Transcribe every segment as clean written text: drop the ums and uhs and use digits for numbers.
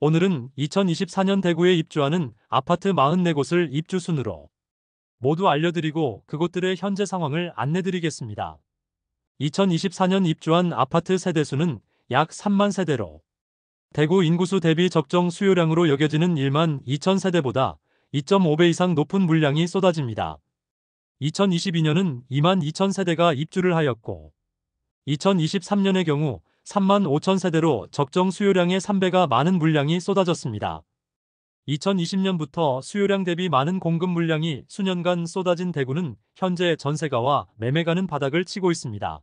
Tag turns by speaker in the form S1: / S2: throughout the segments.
S1: 오늘은 2024년 대구에 입주하는 아파트 44곳을 입주 순으로 모두 알려드리고 그곳들의 현재 상황을 안내드리겠습니다. 2024년 입주한 아파트 세대수는 약 3만 세대로 대구 인구수 대비 적정 수요량으로 여겨지는 1만 2천 세대보다 2.5배 이상 높은 물량이 쏟아집니다. 2022년은 2만 2천 세대가 입주를 하였고 2023년의 경우 3만 5천 세대로 적정 수요량의 3배가 많은 물량이 쏟아졌습니다. 2020년부터 수요량 대비 많은 공급 물량이 수년간 쏟아진 대구는 현재 전세가와 매매가는 바닥을 치고 있습니다.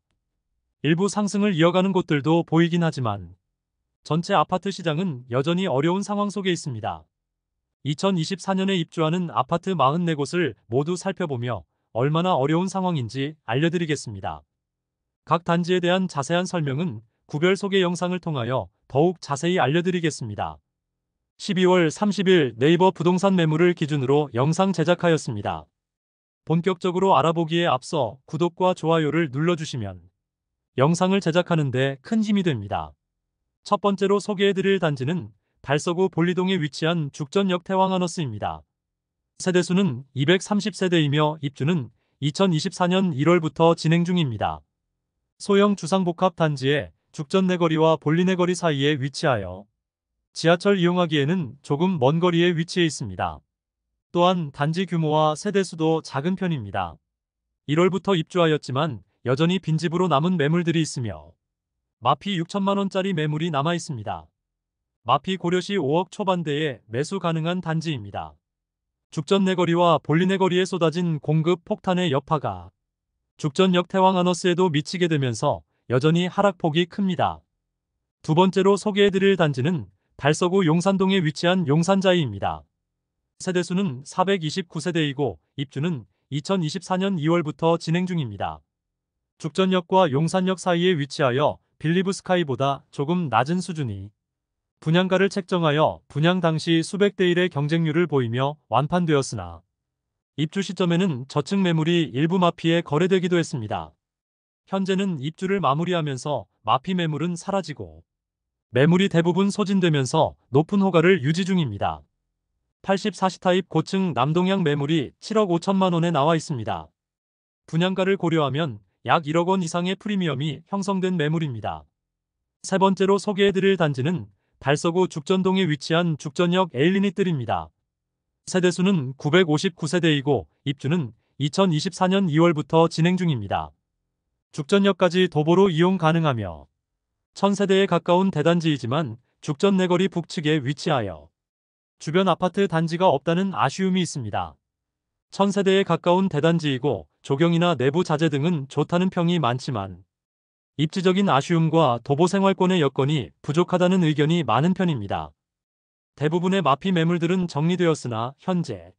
S1: 일부 상승을 이어가는 곳들도 보이긴 하지만 전체 아파트 시장은 여전히 어려운 상황 속에 있습니다. 2024년에 입주하는 아파트 44곳을 모두 살펴보며 얼마나 어려운 상황인지 알려드리겠습니다. 각 단지에 대한 자세한 설명은 구별 소개 영상을 통하여 더욱 자세히 알려드리겠습니다. 12월 30일 네이버 부동산 매물을 기준으로 영상 제작하였습니다. 본격적으로 알아보기에 앞서 구독과 좋아요를 눌러주시면 영상을 제작하는 데 큰 힘이 됩니다. 첫 번째로 소개해드릴 단지는 달서구 볼리동에 위치한 죽전역 태왕하너스입니다. 세대수는 230세대이며 입주는 2024년 1월부터 진행 중입니다. 소형 주상복합 단지에 죽전 내거리와 볼리 내거리 사이에 위치하여 지하철 이용하기에는 조금 먼 거리에 위치해 있습니다. 또한 단지 규모와 세대수도 작은 편입니다. 1월부터 입주하였지만 여전히 빈집으로 남은 매물들이 있으며 마피 6천만 원짜리 매물이 남아 있습니다. 마피 고려시 5억 초반대에 매수 가능한 단지입니다. 죽전 내거리와 볼리 내거리에 쏟아진 공급 폭탄의 여파가 죽전역 태왕하너스에도 미치게 되면서 여전히 하락폭이 큽니다. 두 번째로 소개해드릴 단지는 달서구 용산동에 위치한 용산자이입니다. 세대수는 429세대이고 입주는 2024년 2월부터 진행 중입니다. 죽전역과 용산역 사이에 위치하여 빌리브 스카이보다 조금 낮은 수준이 분양가를 책정하여 분양 당시 수백 대 1의 경쟁률을 보이며 완판되었으나 입주 시점에는 저층 매물이 일부 마피에 거래되기도 했습니다. 현재는 입주를 마무리하면서 마피 매물은 사라지고 매물이 대부분 소진되면서 높은 호가를 유지 중입니다. 84시 타입 고층 남동향 매물이 7억 5천만 원에 나와 있습니다. 분양가를 고려하면 약 1억 원 이상의 프리미엄이 형성된 매물입니다. 세 번째로 소개해드릴 단지는 달서구 죽전동에 위치한 죽전역 에일리닛들입니다. 세대수는 959세대이고 입주는 2024년 2월부터 진행 중입니다. 죽전역까지 도보로 이용 가능하며 1000세대에 가까운 대단지이지만 죽전 내거리 북측에 위치하여 주변 아파트 단지가 없다는 아쉬움이 있습니다. 1000세대에 가까운 대단지이고 조경이나 내부 자재 등은 좋다는 평이 많지만 입지적인 아쉬움과 도보 생활권의 여건이 부족하다는 의견이 많은 편입니다. 대부분의 마피 매물들은 정리되었으나 현재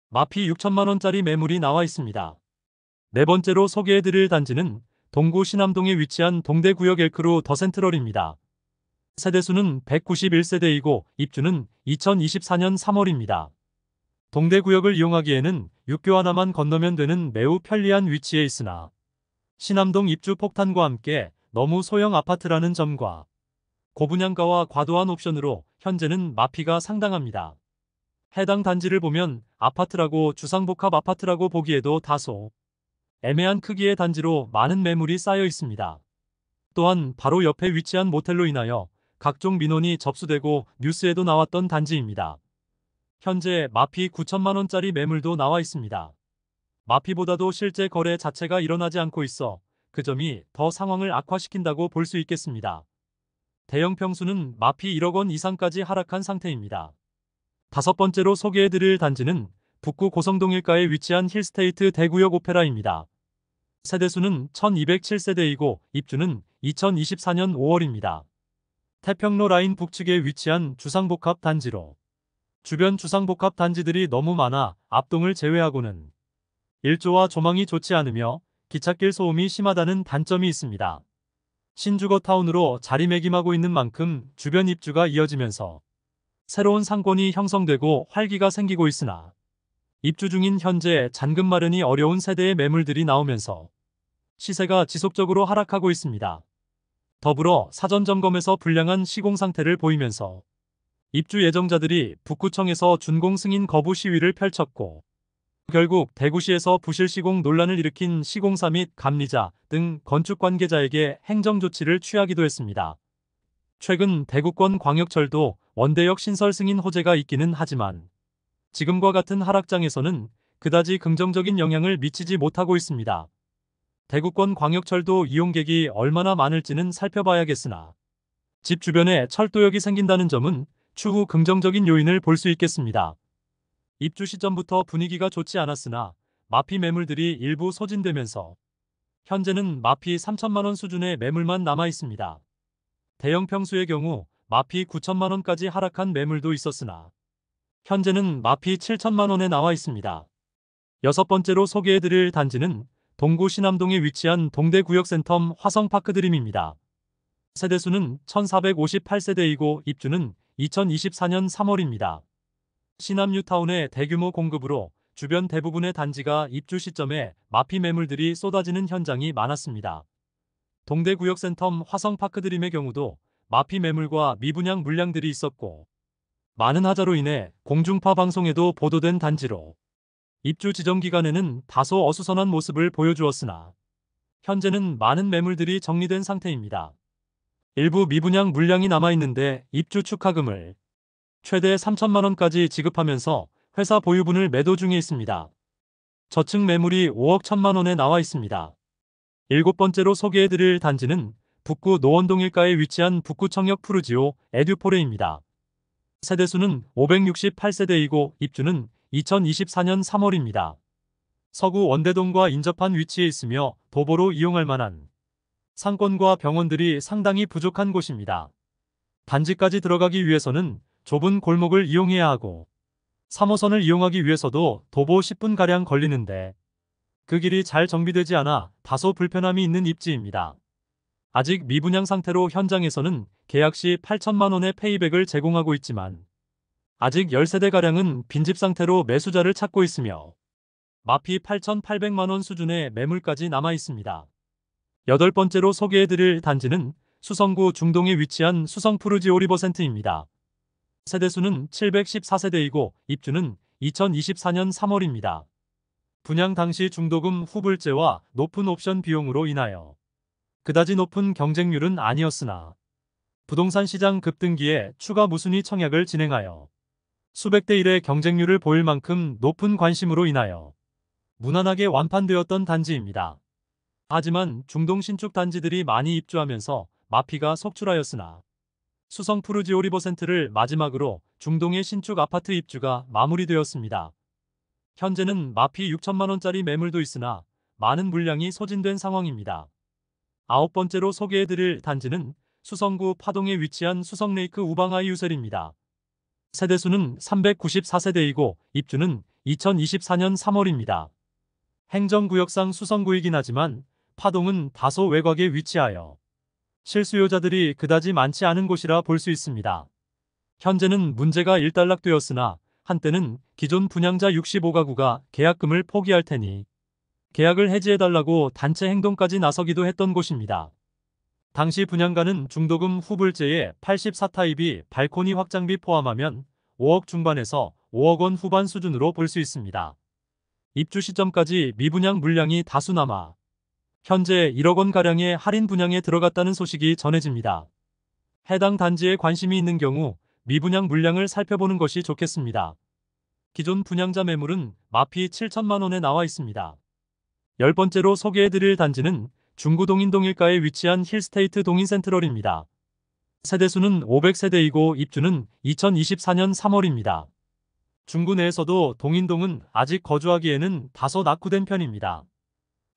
S1: 마피 6천만 원짜리 매물이 나와 있습니다. 네 번째로 소개해드릴 단지는 동구 신암동에 위치한 동대구역 엘크루 더센트럴입니다. 세대수는 191세대이고 입주는 2024년 3월입니다. 동대구역을 이용하기에는 육교 하나만 건너면 되는 매우 편리한 위치에 있으나 신암동 입주 폭탄과 함께 너무 소형 아파트라는 점과 고분양가와 과도한 옵션으로 현재는 마피가 상당합니다. 해당 단지를 보면 아파트라고 주상복합 아파트라고 보기에도 다소 애매한 크기의 단지로 많은 매물이 쌓여 있습니다. 또한 바로 옆에 위치한 모텔로 인하여 각종 민원이 접수되고 뉴스에도 나왔던 단지입니다. 현재 마피 9천만 원짜리 매물도 나와 있습니다. 마피보다도 실제 거래 자체가 일어나지 않고 있어 그 점이 더 상황을 악화시킨다고 볼 수 있겠습니다. 대형 평수는 마피 1억 원 이상까지 하락한 상태입니다. 다섯 번째로 소개해드릴 단지는 북구 고성동 일가에 위치한 힐스테이트 대구역 오페라입니다. 세대수는 1207세대이고 입주는 2024년 5월입니다. 태평로 라인 북측에 위치한 주상복합 단지로 주변 주상복합 단지들이 너무 많아 압동을 제외하고는 일조와 조망이 좋지 않으며 기찻길 소음이 심하다는 단점이 있습니다. 신주거 타운으로 자리매김하고 있는 만큼 주변 입주가 이어지면서 새로운 상권이 형성되고 활기가 생기고 있으나 입주 중인 현재 잔금 마련이 어려운 세대의 매물들이 나오면서 시세가 지속적으로 하락하고 있습니다. 더불어 사전 점검에서 불량한 시공 상태를 보이면서 입주 예정자들이 북구청에서 준공 승인 거부 시위를 펼쳤고 결국 대구시에서 부실 시공 논란을 일으킨 시공사 및 감리자 등 건축 관계자에게 행정조치를 취하기도 했습니다. 최근 대구권 광역철도 원대역 신설 승인 호재가 있기는 하지만 지금과 같은 하락장에서는 그다지 긍정적인 영향을 미치지 못하고 있습니다. 대구권 광역철도 이용객이 얼마나 많을지는 살펴봐야겠으나 집 주변에 철도역이 생긴다는 점은 추후 긍정적인 요인을 볼 수 있겠습니다. 입주 시점부터 분위기가 좋지 않았으나 마피 매물들이 일부 소진되면서 현재는 마피 3천만 원 수준의 매물만 남아 있습니다. 대형 평수의 경우 마피 9천만 원까지 하락한 매물도 있었으나 현재는 마피 7천만 원에 나와 있습니다. 여섯 번째로 소개해드릴 단지는 동구 신암동에 위치한 동대구역센텀 화성파크드림입니다. 세대수는 1458세대이고 입주는 2024년 3월입니다. 신암뉴타운의 대규모 공급으로 주변 대부분의 단지가 입주 시점에 마피 매물들이 쏟아지는 현장이 많았습니다. 동대구역센텀 화성파크드림의 경우도 마피 매물과 미분양 물량들이 있었고 많은 하자로 인해 공중파 방송에도 보도된 단지로 입주 지정 기간에는 다소 어수선한 모습을 보여주었으나 현재는 많은 매물들이 정리된 상태입니다. 일부 미분양 물량이 남아있는데 입주 축하금을 최대 3천만 원까지 지급하면서 회사 보유분을 매도 중에 있습니다. 저층 매물이 5억 1천만 원에 나와 있습니다. 일곱 번째로 소개해드릴 단지는 북구 노원동 일가에 위치한 북구청역 푸르지오 에듀포레입니다. 세대수는 568세대이고 입주는 2024년 3월입니다. 서구 원대동과 인접한 위치에 있으며 도보로 이용할 만한 상권과 병원들이 상당히 부족한 곳입니다. 단지까지 들어가기 위해서는 좁은 골목을 이용해야 하고 3호선을 이용하기 위해서도 도보 10분가량 걸리는데 그 길이 잘 정비되지 않아 다소 불편함이 있는 입지입니다. 아직 미분양 상태로 현장에서는 계약 시 8천만 원의 페이백을 제공하고 있지만 아직 10세대가량은 빈집 상태로 매수자를 찾고 있으며 마피 8,800만 원 수준의 매물까지 남아 있습니다. 여덟 번째로 소개해드릴 단지는 수성구 중동에 위치한 수성푸르지오 리버센트입니다. 세대수는 714세대이고 입주는 2024년 3월입니다. 분양 당시 중도금 후불제와 높은 옵션 비용으로 인하여 그다지 높은 경쟁률은 아니었으나 부동산 시장 급등기에 추가 무순위 청약을 진행하여 수백 대 1의 경쟁률을 보일 만큼 높은 관심으로 인하여 무난하게 완판되었던 단지입니다. 하지만 중동 신축 단지들이 많이 입주하면서 마피가 속출하였으나 수성 푸르지오 리버센트를 마지막으로 중동의 신축 아파트 입주가 마무리되었습니다. 현재는 마피 6천만 원짜리 매물도 있으나 많은 물량이 소진된 상황입니다. 아홉 번째로 소개해드릴 단지는 수성구 파동에 위치한 수성레이크 우방하이유셀입니다. 세대수는 394세대이고 입주는 2024년 3월입니다. 행정구역상 수성구이긴 하지만 파동은 다소 외곽에 위치하여 실수요자들이 그다지 많지 않은 곳이라 볼 수 있습니다. 현재는 문제가 일단락되었으나 한때는 기존 분양자 65가구가 계약금을 포기할 테니 계약을 해지해달라고 단체 행동까지 나서기도 했던 곳입니다. 당시 분양가는 중도금 후불제에 84타입이 발코니 확장비 포함하면 5억 중반에서 5억 원 후반 수준으로 볼 수 있습니다. 입주 시점까지 미분양 물량이 다수 남아 현재 1억 원가량의 할인 분양에 들어갔다는 소식이 전해집니다. 해당 단지에 관심이 있는 경우 미분양 물량을 살펴보는 것이 좋겠습니다. 기존 분양자 매물은 마피 7천만 원에 나와 있습니다. 열 번째로 소개해드릴 단지는 중구 동인동 일가에 위치한 힐스테이트 동인센트럴입니다. 세대수는 500세대이고 입주는 2024년 3월입니다. 중구 내에서도 동인동은 아직 거주하기에는 다소 낙후된 편입니다.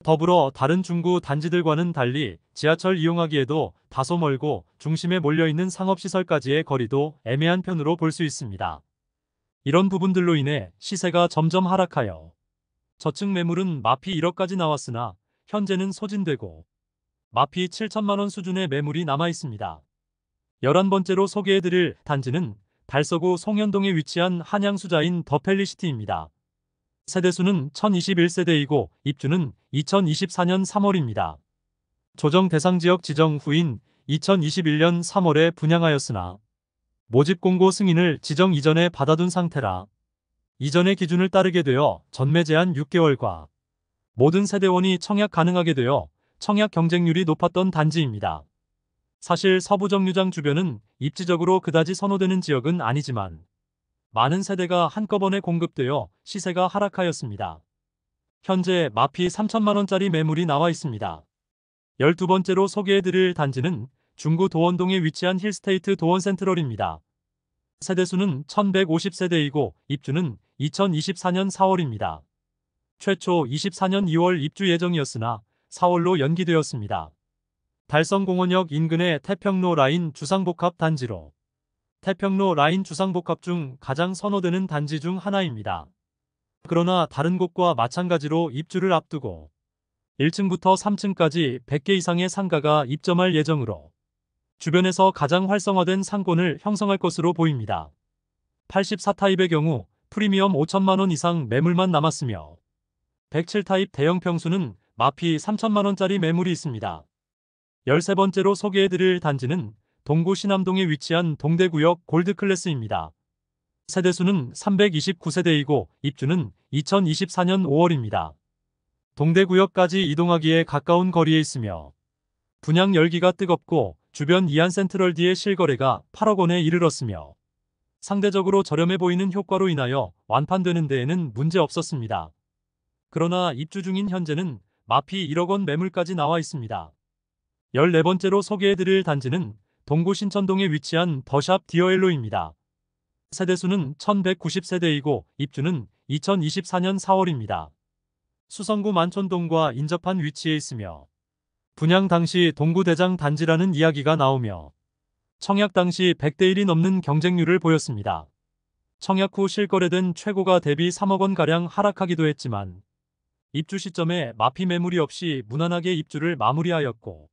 S1: 더불어 다른 중구 단지들과는 달리 지하철 이용하기에도 다소 멀고 중심에 몰려있는 상업시설까지의 거리도 애매한 편으로 볼 수 있습니다. 이런 부분들로 인해 시세가 점점 하락하여 저층 매물은 마피 1억까지 나왔으나 현재는 소진되고 마피 7천만 원 수준의 매물이 남아 있습니다. 11번째로 소개해드릴 단지는 달서구 송현동에 위치한 한양수자인 더펠리시티입니다. 세대수는 1021세대이고 입주는 2024년 3월입니다. 조정 대상 지역 지정 후인 2021년 3월에 분양하였으나 모집 공고 승인을 지정 이전에 받아둔 상태라 이전의 기준을 따르게 되어 전매 제한 6개월과 모든 세대원이 청약 가능하게 되어 청약 경쟁률이 높았던 단지입니다. 사실 서부 정류장 주변은 입지적으로 그다지 선호되는 지역은 아니지만 많은 세대가 한꺼번에 공급되어 시세가 하락하였습니다. 현재 마피 3천만 원짜리 매물이 나와 있습니다. 12번째로 소개해드릴 단지는 중구 도원동에 위치한 힐스테이트 도원센트럴입니다. 세대수는 1150세대이고 입주는 2024년 4월입니다. 최초 24년 2월 입주 예정이었으나 4월로 연기되었습니다. 달성공원역 인근의 태평로 라인 주상복합 단지로 태평로 라인 주상복합 중 가장 선호되는 단지 중 하나입니다. 그러나 다른 곳과 마찬가지로 입주를 앞두고 1층부터 3층까지 100개 이상의 상가가 입점할 예정으로 주변에서 가장 활성화된 상권을 형성할 것으로 보입니다. 84타입의 경우 프리미엄 5천만 원 이상 매물만 남았으며 107타입 대형 평수는 마피 3천만 원짜리 매물이 있습니다. 13번째로 소개해드릴 단지는 동구 신암동에 위치한 동대구역 골드클래스입니다. 세대수는 329세대이고 입주는 2024년 5월입니다. 동대구역까지 이동하기에 가까운 거리에 있으며 분양 열기가 뜨겁고 주변 이안센트럴D의 실거래가 8억 원에 이르렀으며 상대적으로 저렴해 보이는 효과로 인하여 완판되는 데에는 문제 없었습니다. 그러나 입주 중인 현재는 마피 1억 원 매물까지 나와 있습니다. 14번째로 소개해드릴 단지는 동구 신천동에 위치한 더샵 디어엘로입니다. 세대수는 1190세대이고 입주는 2024년 4월입니다. 수성구 만촌동과 인접한 위치에 있으며 분양 당시 동구 대장 단지라는 이야기가 나오며 청약 당시 100대 1이 넘는 경쟁률을 보였습니다. 청약 후 실거래된 최고가 대비 3억 원가량 하락하기도 했지만 입주 시점에 마피 매물이 없이 무난하게 입주를 마무리하였고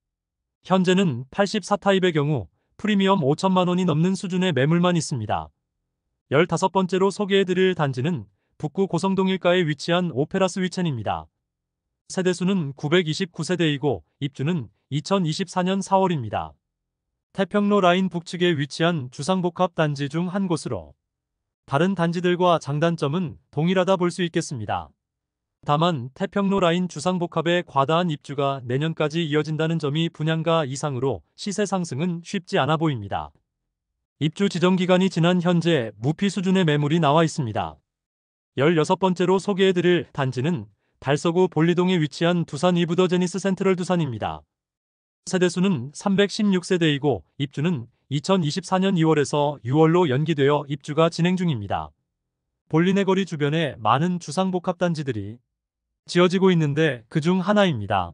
S1: 현재는 84타입의 경우 프리미엄 5천만 원이 넘는 수준의 매물만 있습니다. 15번째로 소개해드릴 단지는 북구 고성동 일가에 위치한 오페라 스위첸입니다. 세대수는 929세대이고 입주는 2024년 4월입니다. 태평로 라인 북측에 위치한 주상복합 단지 중 한 곳으로 다른 단지들과 장단점은 동일하다 볼 수 있겠습니다. 다만 태평로 라인 주상복합의 과다한 입주가 내년까지 이어진다는 점이 분양가 이상으로 시세 상승은 쉽지 않아 보입니다. 입주 지정 기간이 지난 현재 무피 수준의 매물이 나와 있습니다. 16번째로 소개해드릴 단지는 달서구 볼리동에 위치한 두산 이브더 제니스 센트럴 두산입니다. 세대수는 316세대이고 입주는 2024년 2월에서 6월로 연기되어 입주가 진행 중입니다. 볼리네 거리 주변에 많은 주상복합 단지들이 지어지고 있는데 그중 하나입니다.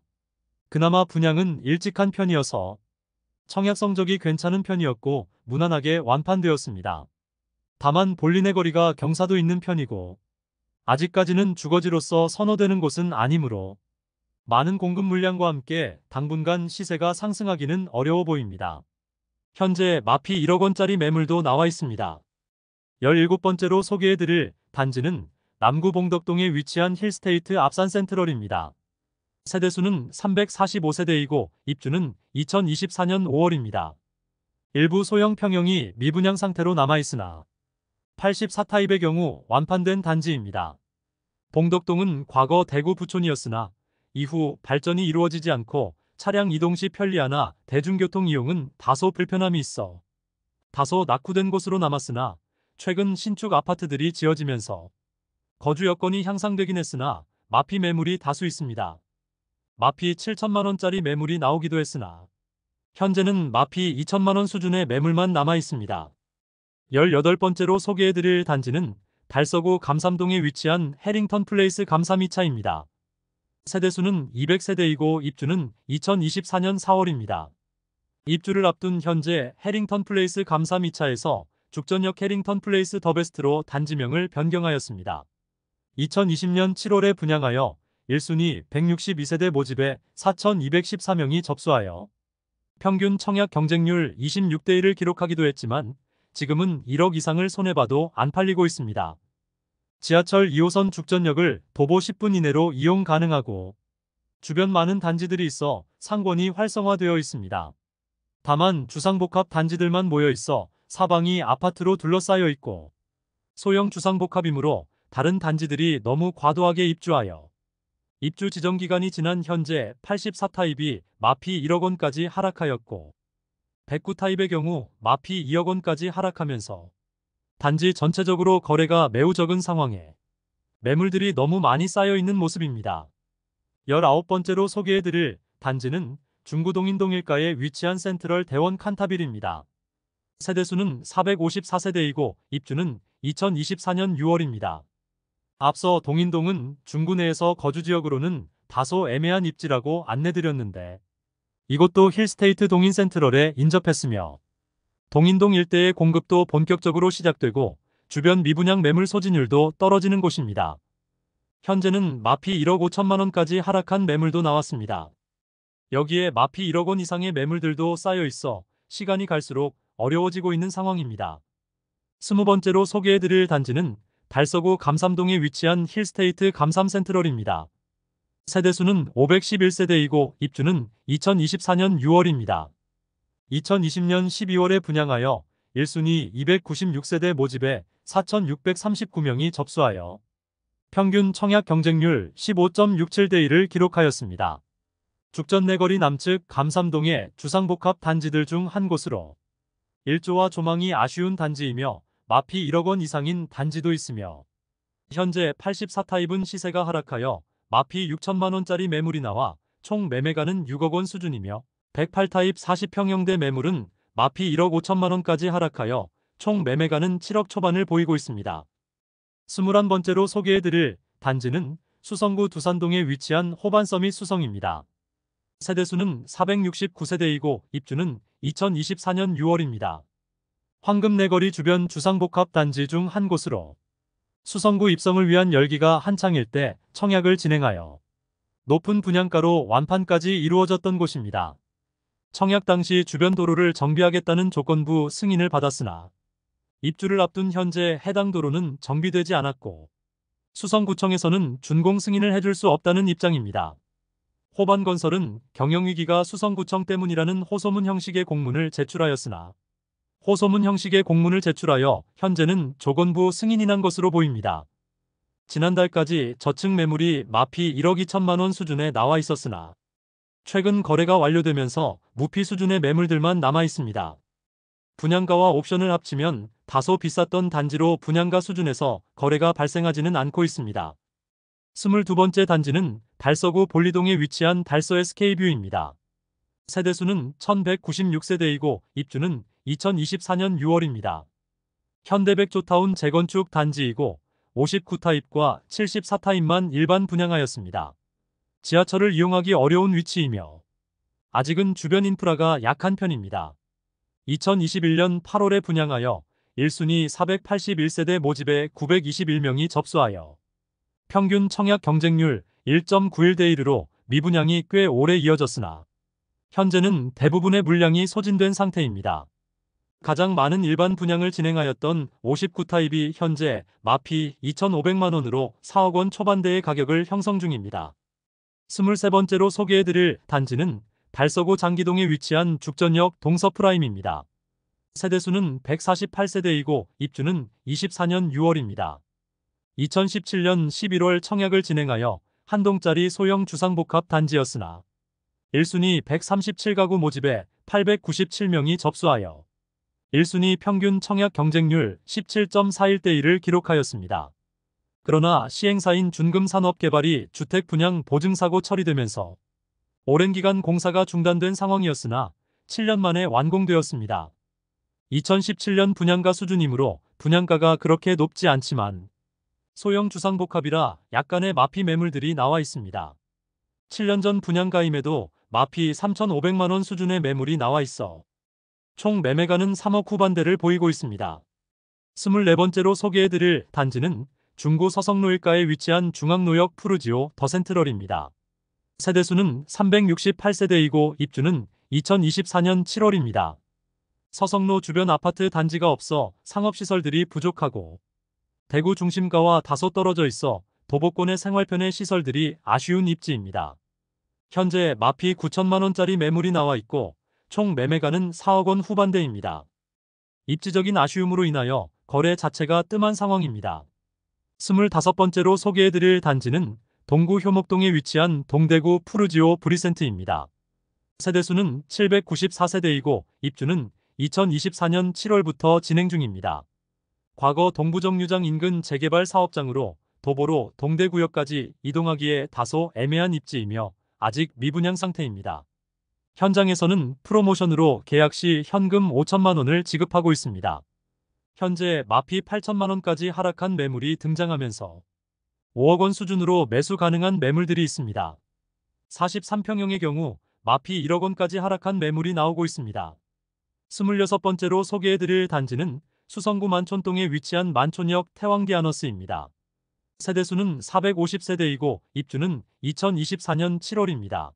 S1: 그나마 분양은 일찍 한 편이어서 청약 성적이 괜찮은 편이었고 무난하게 완판되었습니다. 다만 볼리네 거리가 경사도 있는 편이고 아직까지는 주거지로서 선호되는 곳은 아니므로 많은 공급 물량과 함께 당분간 시세가 상승하기는 어려워 보입니다. 현재 마피 1억 원짜리 매물도 나와 있습니다. 17번째로 소개해드릴 단지는 남구 봉덕동에 위치한 힐스테이트 앞산센트럴입니다. 세대수는 345세대이고 입주는 2024년 5월입니다. 일부 소형 평형이 미분양 상태로 남아있으나 84타입의 경우 완판된 단지입니다. 봉덕동은 과거 대구 부촌이었으나 이후 발전이 이루어지지 않고 차량 이동 시 편리하나 대중교통 이용은 다소 불편함이 있어 다소 낙후된 곳으로 남았으나 최근 신축 아파트들이 지어지면서 거주 여건이 향상되긴 했으나 마피 매물이 다수 있습니다. 마피 7천만 원짜리 매물이 나오기도 했으나 현재는 마피 2천만 원 수준의 매물만 남아 있습니다. 18번째로 소개해드릴 단지는 달서구 감삼동에 위치한 해링턴 플레이스 감삼 2차입니다. 세대수는 200세대이고 입주는 2024년 4월입니다. 입주를 앞둔 현재 해링턴 플레이스 감삼 2차에서 죽전역 해링턴 플레이스 더베스트로 단지명을 변경하였습니다. 2020년 7월에 분양하여 1순위 162세대 모집에 4,214명이 접수하여 평균 청약 경쟁률 26대 1을 기록하기도 했지만 지금은 1억 이상을 손해봐도 안 팔리고 있습니다. 지하철 2호선 죽전역을 도보 10분 이내로 이용 가능하고 주변 많은 단지들이 있어 상권이 활성화되어 있습니다. 다만 주상복합 단지들만 모여 있어 사방이 아파트로 둘러싸여 있고 소형 주상복합이므로 다른 단지들이 너무 과도하게 입주하여 입주 지정 기간이 지난 현재 84타입이 마피 1억 원까지 하락하였고 109타입의 경우 마피 2억 원까지 하락하면서 단지 전체적으로 거래가 매우 적은 상황에 매물들이 너무 많이 쌓여 있는 모습입니다. 19번째로 소개해드릴 단지는 중구 동인동 1가에 위치한 센트럴 대원 칸타빌입니다. 세대수는 454세대이고 입주는 2024년 6월입니다. 앞서 동인동은 중구 내에서 거주지역으로는 다소 애매한 입지라고 안내드렸는데 이곳도 힐스테이트 동인센트럴에 인접했으며 동인동 일대의 공급도 본격적으로 시작되고 주변 미분양 매물 소진율도 떨어지는 곳입니다. 현재는 마피 1억 5천만 원까지 하락한 매물도 나왔습니다. 여기에 마피 1억 원 이상의 매물들도 쌓여 있어 시간이 갈수록 어려워지고 있는 상황입니다. 20번째로 소개해드릴 단지는 달서구 감삼동에 위치한 힐스테이트 감삼센트럴입니다. 세대수는 511세대이고 입주는 2024년 6월입니다. 2020년 12월에 분양하여 1순위 296세대 모집에 4,639명이 접수하여 평균 청약 경쟁률 15.67대 1을 기록하였습니다. 죽전 내거리 남측 감삼동의 주상복합 단지들 중 한 곳으로 일조와 조망이 아쉬운 단지이며 마피 1억 원 이상인 단지도 있으며 현재 84타입은 시세가 하락하여 마피 6천만 원짜리 매물이 나와 총 매매가는 6억 원 수준이며 108타입 40평형대 매물은 마피 1억 5천만 원까지 하락하여 총 매매가는 7억 초반을 보이고 있습니다. 21번째로 소개해드릴 단지는 수성구 두산동에 위치한 호반서밋 수성입니다. 세대수는 469세대이고 입주는 2024년 6월입니다. 황금내거리 주변 주상복합 단지 중 한 곳으로 수성구 입성을 위한 열기가 한창일 때 청약을 진행하여 높은 분양가로 완판까지 이루어졌던 곳입니다. 청약 당시 주변 도로를 정비하겠다는 조건부 승인을 받았으나 입주를 앞둔 현재 해당 도로는 정비되지 않았고 수성구청에서는 준공 승인을 해줄 수 없다는 입장입니다. 호반건설은 경영위기가 수성구청 때문이라는 호소문 형식의 공문을 제출하였으나 호소문 형식의 공문을 제출하여 현재는 조건부 승인이 난 것으로 보입니다. 지난달까지 저층 매물이 마피 1억 2천만 원 수준에 나와 있었으나 최근 거래가 완료되면서 무피 수준의 매물들만 남아 있습니다. 분양가와 옵션을 합치면 다소 비쌌던 단지로 분양가 수준에서 거래가 발생하지는 않고 있습니다. 22번째 단지는 달서구 볼리동에 위치한 달서 SK뷰입니다. 세대수는 1196세대이고 입주는 2024년 6월입니다. 현대백조타운 재건축 단지이고 59타입과 74타입만 일반 분양하였습니다. 지하철을 이용하기 어려운 위치이며 아직은 주변 인프라가 약한 편입니다. 2021년 8월에 분양하여 1순위 481세대 모집에 921명이 접수하여 평균 청약 경쟁률 1.91대 1으로 미분양이 꽤 오래 이어졌으나 현재는 대부분의 물량이 소진된 상태입니다. 가장 많은 일반 분양을 진행하였던 59타입이 현재 마피 2,500만 원으로 4억 원 초반대의 가격을 형성 중입니다. 23번째로 소개해드릴 단지는 달서구 장기동에 위치한 죽전역 동서프라임입니다. 세대수는 148세대이고 입주는 24년 6월입니다. 2017년 11월 청약을 진행하여 한 동짜리 소형 주상복합 단지였으나 1순위 137가구 모집에 897명이 접수하여 1순위 평균 청약 경쟁률 17.41대 1을 기록하였습니다. 그러나 시행사인 준금산업개발이 주택 분양 보증사고 처리되면서 오랜 기간 공사가 중단된 상황이었으나 7년 만에 완공되었습니다. 2017년 분양가 수준이므로 분양가가 그렇게 높지 않지만 소형 주상복합이라 약간의 마피 매물들이 나와 있습니다. 7년 전 분양가임에도 마피 3,500만 원 수준의 매물이 나와 있어 총 매매가는 3억 후반대를 보이고 있습니다. 24번째로 소개해드릴 단지는 중구 서성로 1가에 위치한 중앙노역 푸르지오 더센트럴입니다. 세대수는 368세대이고 입주는 2024년 7월입니다. 서성로 주변 아파트 단지가 없어 상업시설들이 부족하고 대구 중심가와 다소 떨어져 있어 도보권의 생활편의 시설들이 아쉬운 입지입니다. 현재 마피 9천만 원짜리 매물이 나와 있고 총 매매가는 4억 원 후반대입니다. 입지적인 아쉬움으로 인하여 거래 자체가 뜸한 상황입니다. 25번째로 소개해드릴 단지는 동구 효목동에 위치한 동대구 푸르지오 브리센트입니다. 세대수는 794세대이고 입주는 2024년 7월부터 진행 중입니다. 과거 동부정류장 인근 재개발 사업장으로 도보로 동대구역까지 이동하기에 다소 애매한 입지이며 아직 미분양 상태입니다. 현장에서는 프로모션으로 계약 시 현금 5천만 원을 지급하고 있습니다. 현재 마피 8천만 원까지 하락한 매물이 등장하면서 5억 원 수준으로 매수 가능한 매물들이 있습니다. 43평형의 경우 마피 1억 원까지 하락한 매물이 나오고 있습니다. 26번째로 소개해드릴 단지는 수성구 만촌동에 위치한 만촌역 태왕디아너스입니다. 세대수는 450세대이고 입주는 2024년 7월입니다.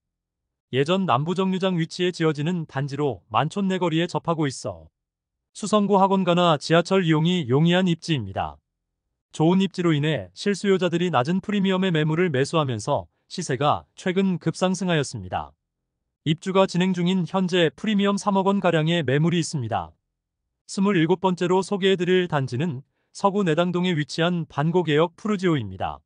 S1: 예전 남부정류장 위치에 지어지는 단지로 만촌 내거리에 접하고 있어 수성구 학원가나 지하철 이용이 용이한 입지입니다. 좋은 입지로 인해 실수요자들이 낮은 프리미엄의 매물을 매수하면서 시세가 최근 급상승하였습니다. 입주가 진행 중인 현재 프리미엄 3억 원가량의 매물이 있습니다. 27번째로 소개해드릴 단지는 서구 내당동에 위치한 반고개역 푸르지오입니다.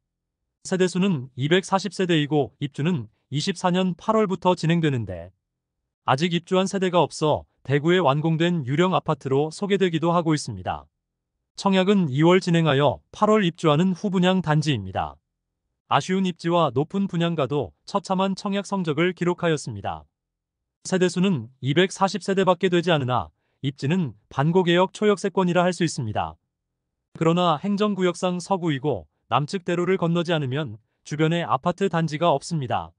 S1: 세대수는 240세대이고 입주는 24년 8월부터 진행되는데 아직 입주한 세대가 없어 대구에 완공된 유령 아파트로 소개되기도 하고 있습니다. 청약은 2월 진행하여 8월 입주하는 후분양 단지입니다. 아쉬운 입지와 높은 분양가도 처참한 청약 성적을 기록하였습니다. 세대수는 240세대밖에 되지 않으나 입지는 반고개역 초역세권이라 할 수 있습니다. 그러나 행정구역상 서구이고 남측 대로를 건너지 않으면 주변에 아파트 단지가 없습니다.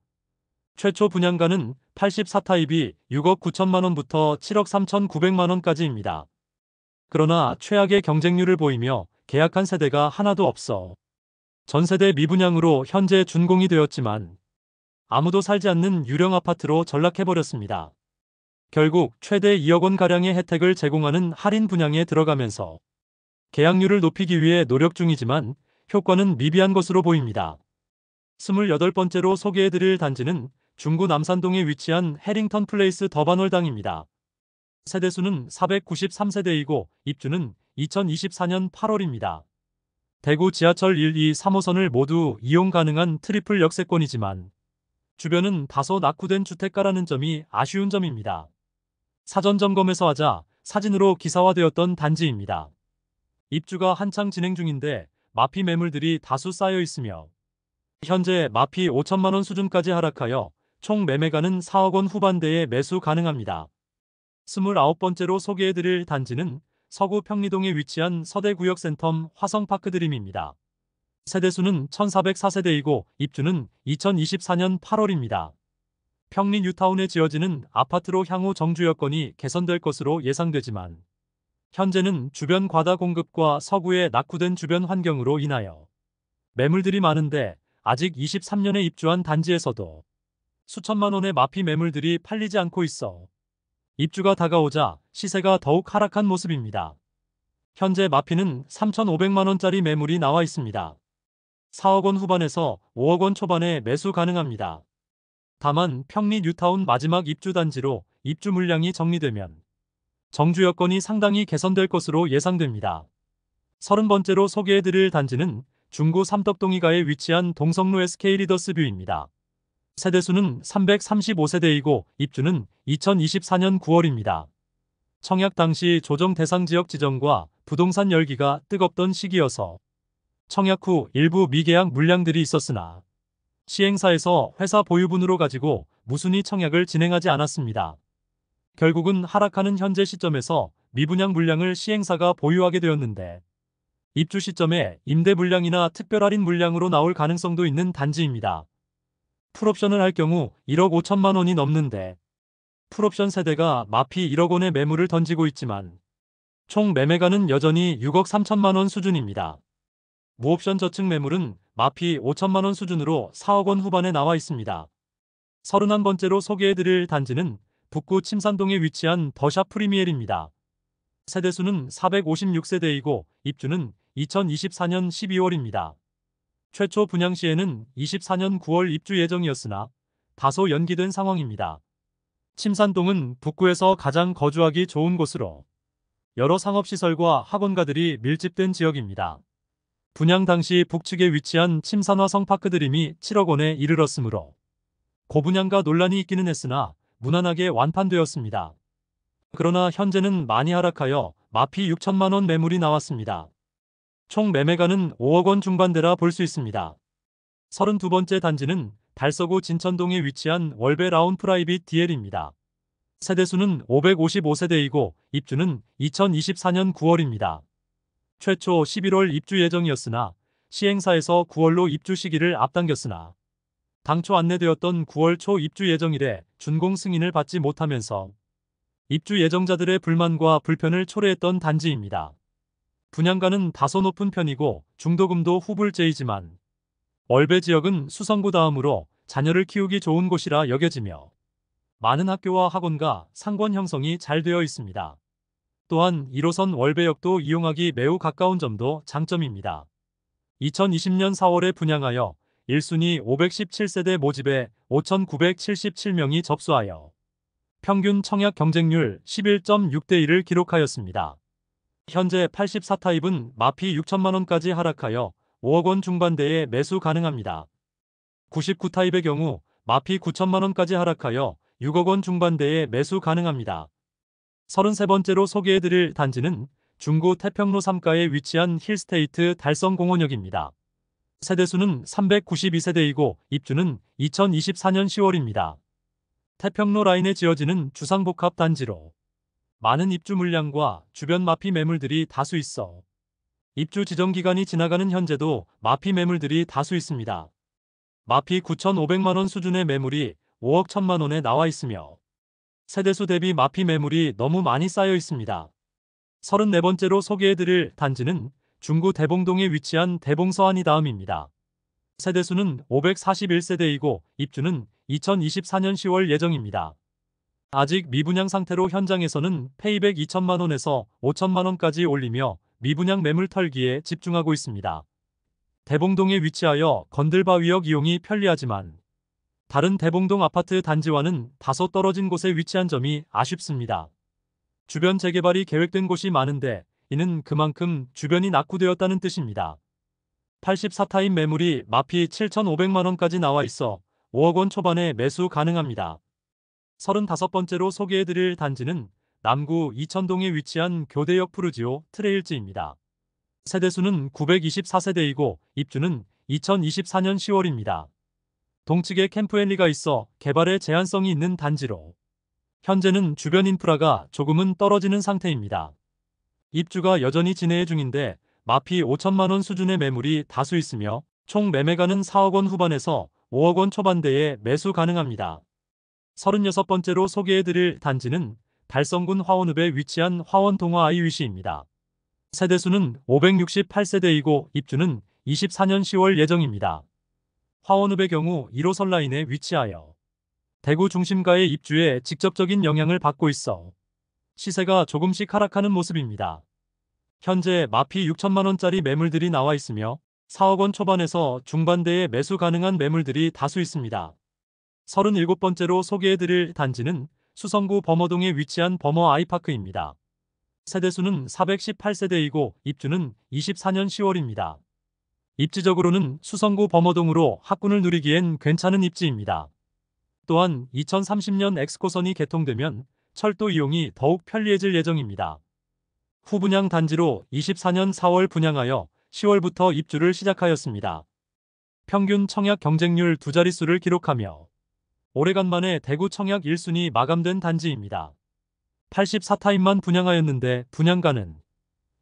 S1: 최초 분양가는 84타입이 6억 9천만 원부터 7억 3천9백만 원까지입니다. 그러나 최악의 경쟁률을 보이며 계약한 세대가 하나도 없어 전세대 미분양으로 현재 준공이 되었지만 아무도 살지 않는 유령 아파트로 전락해버렸습니다. 결국 최대 2억 원가량의 혜택을 제공하는 할인 분양에 들어가면서 계약률을 높이기 위해 노력 중이지만 효과는 미비한 것으로 보입니다. 28번째로 소개해드릴 단지는 중구 남산동에 위치한 해링턴 플레이스 더반월당입니다. 세대수는 493세대이고 입주는 2024년 8월입니다. 대구 지하철 1, 2, 3호선을 모두 이용 가능한 트리플 역세권이지만 주변은 다소 낙후된 주택가라는 점이 아쉬운 점입니다. 사전 점검에서 하자 사진으로 기사화되었던 단지입니다. 입주가 한창 진행 중인데 마피 매물들이 다수 쌓여 있으며 현재 마피 5천만 원 수준까지 하락하여 총 매매가는 4억 원 후반대에 매수 가능합니다. 29번째로 소개해드릴 단지는 서구 평리동에 위치한 서대구역센텀 화성파크드림입니다. 세대수는 1404세대이고 입주는 2024년 8월입니다. 평리 뉴타운에 지어지는 아파트로 향후 정주 여건이 개선될 것으로 예상되지만 현재는 주변 과다 공급과 서구의 낙후된 주변 환경으로 인하여 매물들이 많은데 아직 23년에 입주한 단지에서도 수천만 원의 마피 매물들이 팔리지 않고 있어 입주가 다가오자 시세가 더욱 하락한 모습입니다. 현재 마피는 3,500만 원짜리 매물이 나와 있습니다. 4억 원 후반에서 5억 원 초반에 매수 가능합니다. 다만 평리 뉴타운 마지막 입주 단지로 입주 물량이 정리되면 정주 여건이 상당히 개선될 것으로 예상됩니다. 30번째로 소개해드릴 단지는 중구 삼덕동이가에 위치한 동성로 SK 리더스뷰입니다. 세대수는 335세대이고 입주는 2024년 9월입니다. 청약 당시 조정 대상 지역 지정과 부동산 열기가 뜨겁던 시기여서 청약 후 일부 미계약 물량들이 있었으나 시행사에서 회사 보유분으로 가지고 무순위 청약을 진행하지 않았습니다. 결국은 하락하는 현재 시점에서 미분양 물량을 시행사가 보유하게 되었는데 입주 시점에 임대 물량이나 특별 할인 물량으로 나올 가능성도 있는 단지입니다. 풀옵션을 할 경우 1억 5천만 원이 넘는데 풀옵션 세대가 마피 1억 원의 매물을 던지고 있지만 총 매매가는 여전히 6억 3천만 원 수준입니다. 무옵션 저층 매물은 마피 5천만 원 수준으로 4억 원 후반에 나와 있습니다. 31번째로 소개해드릴 단지는 북구 침산동에 위치한 더샵 프리미엘입니다. 세대수는 456세대이고 입주는 2024년 12월입니다. 최초 분양 시에는 24년 9월 입주 예정이었으나 다소 연기된 상황입니다. 침산동은 북구에서 가장 거주하기 좋은 곳으로 여러 상업시설과 학원가들이 밀집된 지역입니다. 분양 당시 북측에 위치한 침산화 성파크드림이 7억 원에 이르렀으므로 고분양가 논란이 있기는 했으나 무난하게 완판되었습니다. 그러나 현재는 많이 하락하여 마피 6천만 원 매물이 나왔습니다. 총 매매가는 5억 원 중반대라 볼 수 있습니다. 32번째 단지는 달서구 진천동에 위치한 월베 라운 프라이빗 DL입니다. 세대수는 555세대이고 입주는 2024년 9월입니다. 최초 11월 입주 예정이었으나 시행사에서 9월로 입주 시기를 앞당겼으나 당초 안내되었던 9월 초 입주 예정일에 준공 승인을 받지 못하면서 입주 예정자들의 불만과 불편을 초래했던 단지입니다. 분양가는 다소 높은 편이고 중도금도 후불제이지만 월배 지역은 수성구 다음으로 자녀를 키우기 좋은 곳이라 여겨지며 많은 학교와 학원과 상권 형성이 잘 되어 있습니다. 또한 1호선 월배역도 이용하기 매우 가까운 점도 장점입니다. 2020년 4월에 분양하여 1순위 517세대 모집에 5,977명이 접수하여 평균 청약 경쟁률 11.6대 1을 기록하였습니다. 현재 84타입은 마피 6천만 원까지 하락하여 5억 원 중반대에 매수 가능합니다. 99타입의 경우 마피 9천만 원까지 하락하여 6억 원 중반대에 매수 가능합니다. 33번째로 소개해드릴 단지는 중구 태평로 3가에 위치한 힐스테이트 달성공원역입니다. 세대수는 392세대이고 입주는 2024년 10월입니다. 태평로 라인에 지어지는 주상복합 단지로 많은 입주 물량과 주변 마피 매물들이 다수 있어 입주 지정 기간이 지나가는 현재도 마피 매물들이 다수 있습니다. 마피 9,500만 원 수준의 매물이 5억 1천만 원에 나와 있으며 세대수 대비 마피 매물이 너무 많이 쌓여 있습니다. 34번째로 소개해드릴 단지는 중구 대봉동에 위치한 대봉서안이 다음입니다. 세대수는 541세대이고 입주는 2024년 10월 예정입니다. 아직 미분양 상태로 현장에서는 페이백 2천만 원에서 5천만 원까지 올리며 미분양 매물 털기에 집중하고 있습니다. 대봉동에 위치하여 건들바위역 이용이 편리하지만 다른 대봉동 아파트 단지와는 다소 떨어진 곳에 위치한 점이 아쉽습니다. 주변 재개발이 계획된 곳이 많은데 이는 그만큼 주변이 낙후되었다는 뜻입니다. 84타입 매물이 마피 7,500만 원까지 나와 있어 5억 원 초반에 매수 가능합니다. 35번째로 소개해드릴 단지는 남구 이천동에 위치한 교대역 푸르지오 트레일즈입니다. 세대수는 924세대이고 입주는 2024년 10월입니다. 동측에 캠프앤리가 있어 개발에 제한성이 있는 단지로 현재는 주변 인프라가 조금은 떨어지는 상태입니다. 입주가 여전히 진행 중인데 마피 5천만 원 수준의 매물이 다수 있으며 총 매매가는 4억 원 후반에서 5억 원 초반대에 매수 가능합니다. 36번째로 소개해드릴 단지는 달성군 화원읍에 위치한 화원동화 아이위시입니다. 세대수는 568세대이고 입주는 24년 10월 예정입니다. 화원읍의 경우 1호선 라인에 위치하여 대구 중심가의 입주에 직접적인 영향을 받고 있어 시세가 조금씩 하락하는 모습입니다. 현재 마피 6천만 원짜리 매물들이 나와 있으며 4억 원 초반에서 중반대에 매수 가능한 매물들이 다수 있습니다. 37번째로 소개해드릴 단지는 수성구 범어동에 위치한 범어 아이파크입니다. 세대수는 418세대이고 입주는 24년 10월입니다. 입지적으로는 수성구 범어동으로 학군을 누리기엔 괜찮은 입지입니다. 또한 2030년 엑스코선이 개통되면 철도 이용이 더욱 편리해질 예정입니다. 후분양 단지로 24년 4월 분양하여 10월부터 입주를 시작하였습니다. 평균 청약 경쟁률 두 자릿수를 기록하며 오래간만에 대구 청약 1순위 마감된 단지입니다. 84타입만 분양하였는데 분양가는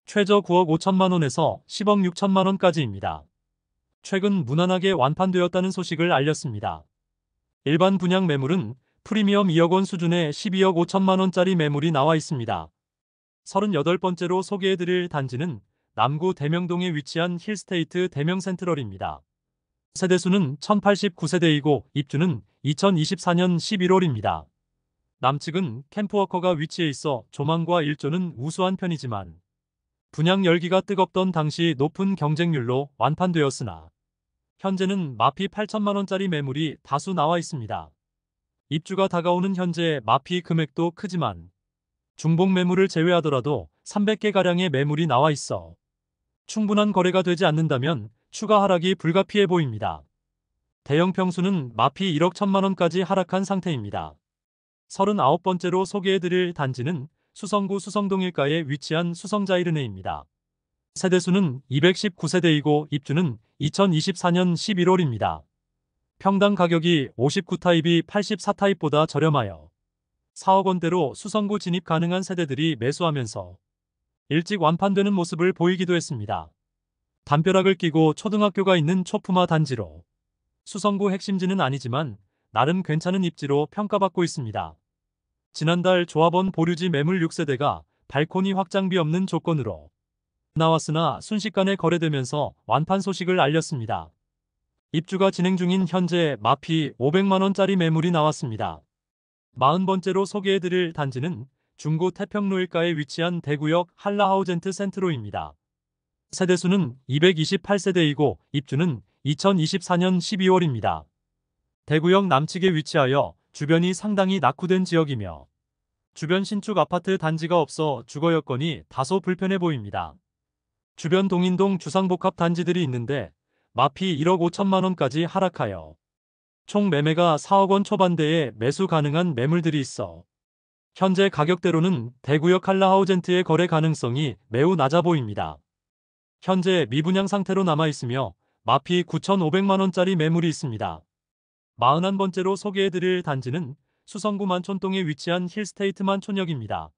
S1: 최저 9억 5천만 원에서 10억 6천만 원까지입니다. 최근 무난하게 완판되었다는 소식을 알렸습니다. 일반 분양 매물은 프리미엄 2억 원 수준의 12억 5천만 원짜리 매물이 나와 있습니다. 38번째로 소개해드릴 단지는 남구 대명동에 위치한 힐스테이트 대명센트럴입니다. 세대수는 1089세대이고 입주는 2024년 11월입니다. 남측은 캠프워커가 위치해 있어 조망과 일조는 우수한 편이지만 분양 열기가 뜨겁던 당시 높은 경쟁률로 완판되었으나 현재는 마피 8천만 원짜리 매물이 다수 나와 있습니다. 입주가 다가오는 현재 마피 금액도 크지만 중복 매물을 제외하더라도 300개가량의 매물이 나와 있어 충분한 거래가 되지 않는다면 추가 하락이 불가피해 보입니다. 대형 평수는 마피 1억 1천만 원까지 하락한 상태입니다. 39번째로 소개해드릴 단지는 수성구 수성동 일가에 위치한 수성자이르네입니다. 세대수는 219세대이고 입주는 2024년 11월입니다. 평당 가격이 59타입이 84타입보다 저렴하여 4억 원대로 수성구 진입 가능한 세대들이 매수하면서 일찍 완판되는 모습을 보이기도 했습니다. 담벼락을 끼고 초등학교가 있는 초품화 단지로 수성구 핵심지는 아니지만 나름 괜찮은 입지로 평가받고 있습니다. 지난달 조합원 보류지 매물 6세대가 발코니 확장비 없는 조건으로 나왔으나 순식간에 거래되면서 완판 소식을 알렸습니다. 입주가 진행 중인 현재 마피 500만원짜리 매물이 나왔습니다. 40번째로 소개해드릴 단지는 중구 태평로일가에 위치한 대구역 한라하우젠트 센트로입니다. 세대수는 228세대이고 입주는 2024년 12월입니다. 대구역 남측에 위치하여 주변이 상당히 낙후된 지역이며 주변 신축 아파트 단지가 없어 주거 여건이 다소 불편해 보입니다. 주변 동인동 주상복합 단지들이 있는데 마피 1억 5천만 원까지 하락하여 총 매매가 4억 원 초반대에 매수 가능한 매물들이 있어 현재 가격대로는 대구역 한라하우젠트의 거래 가능성이 매우 낮아 보입니다. 현재 미분양 상태로 남아있으며 마피 9,500만 원짜리 매물이 있습니다. 41번째로 소개해드릴 단지는 수성구 만촌동에 위치한 힐스테이트 만촌역입니다.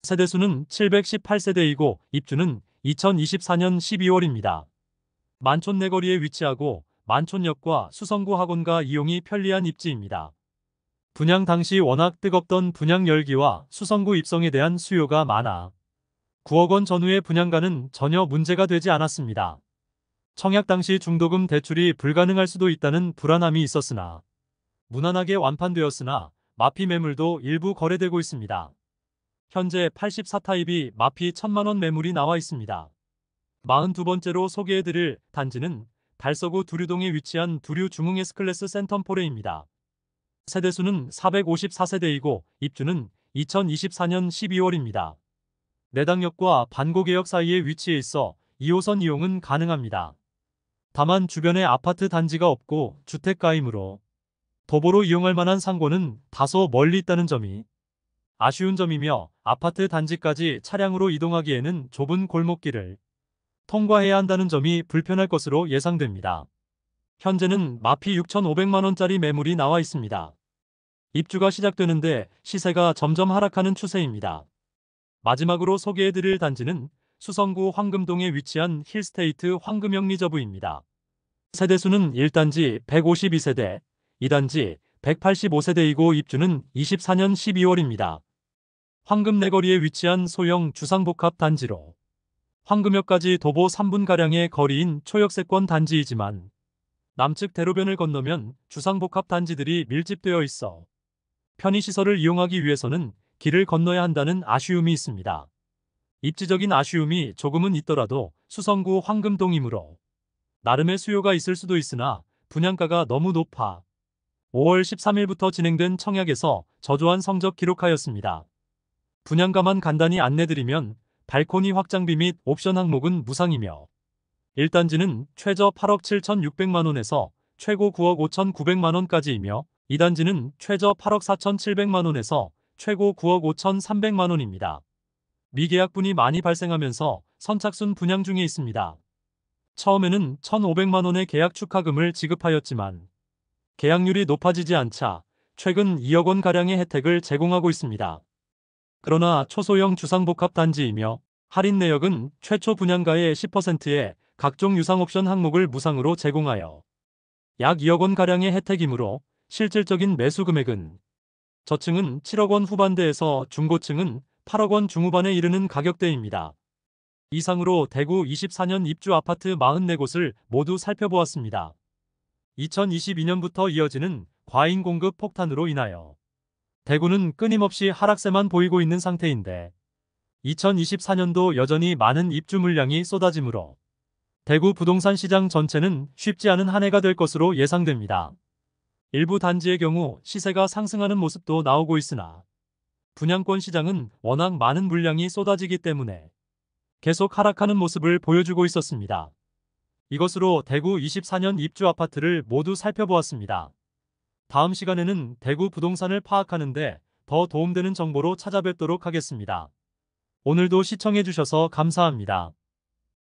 S1: 세대수는 718세대이고 입주는 2024년 12월입니다. 만촌 내거리에 위치하고 만촌역과 수성구 학원가 이용이 편리한 입지입니다. 분양 당시 워낙 뜨겁던 분양 열기와 수성구 입성에 대한 수요가 많아 9억 원 전후의 분양가는 전혀 문제가 되지 않았습니다. 청약 당시 중도금 대출이 불가능할 수도 있다는 불안함이 있었으나 무난하게 완판되었으나 마피 매물도 일부 거래되고 있습니다. 현재 84타입이 마피 1천만 원 매물이 나와 있습니다. 42번째로 소개해드릴 단지는 달서구 두류동에 위치한 두류 중흥 S클래스 센텀포레입니다. 세대수는 454세대이고 입주는 2024년 12월입니다. 내당역과 반고개역 사이에 위치해 있어 2호선 이용은 가능합니다. 다만 주변에 아파트 단지가 없고 주택가이므로 도보로 이용할 만한 상고는 다소 멀리 있다는 점이 아쉬운 점이며 아파트 단지까지 차량으로 이동하기에는 좁은 골목길을 통과해야 한다는 점이 불편할 것으로 예상됩니다. 현재는 마피 6,500만 원짜리 매물이 나와 있습니다. 입주가 시작되는데 시세가 점점 하락하는 추세입니다. 마지막으로 소개해드릴 단지는 수성구 황금동에 위치한 힐스테이트 황금역 리저브입니다. 세대수는 1단지 152세대, 2단지 185세대이고 입주는 24년 12월입니다. 황금 내거리에 위치한 소형 주상복합 단지로 황금역까지 도보 3분가량의 거리인 초역세권 단지이지만 남측 대로변을 건너면 주상복합 단지들이 밀집되어 있어 편의시설을 이용하기 위해서는 길을 건너야 한다는 아쉬움이 있습니다. 입지적인 아쉬움이 조금은 있더라도 수성구 황금동이므로 나름의 수요가 있을 수도 있으나 분양가가 너무 높아 5월 13일부터 진행된 청약에서 저조한 성적 기록하였습니다. 분양가만 간단히 안내드리면 발코니 확장비 및 옵션 항목은 무상이며 1단지는 최저 8억 7,600만원에서 최고 9억 5,900만원까지이며 2단지는 최저 8억 4,700만원에서 최고 9억 5,300만원입니다. 미계약분이 많이 발생하면서 선착순 분양 중에 있습니다. 처음에는 1,500만원의 계약 축하금을 지급하였지만 계약률이 높아지지 않자 최근 2억 원가량의 혜택을 제공하고 있습니다. 그러나 초소형 주상복합 단지이며 할인 내역은 최초 분양가의 10%의 각종 유상 옵션 항목을 무상으로 제공하여 약 2억 원가량의 혜택이므로 실질적인 매수 금액은 저층은 7억 원 후반대에서 중고층은 8억 원 중후반에 이르는 가격대입니다. 이상으로 대구 24년 입주 아파트 44곳을 모두 살펴보았습니다. 2022년부터 이어지는 과잉 공급 폭탄으로 인하여 대구는 끊임없이 하락세만 보이고 있는 상태인데 2024년도 여전히 많은 입주 물량이 쏟아지므로 대구 부동산 시장 전체는 쉽지 않은 한 해가 될 것으로 예상됩니다. 일부 단지의 경우 시세가 상승하는 모습도 나오고 있으나 분양권 시장은 워낙 많은 물량이 쏟아지기 때문에 계속 하락하는 모습을 보여주고 있었습니다. 이것으로 대구 24년 입주 아파트를 모두 살펴보았습니다. 다음 시간에는 대구 부동산을 파악하는데 더 도움되는 정보로 찾아뵙도록 하겠습니다. 오늘도 시청해주셔서 감사합니다.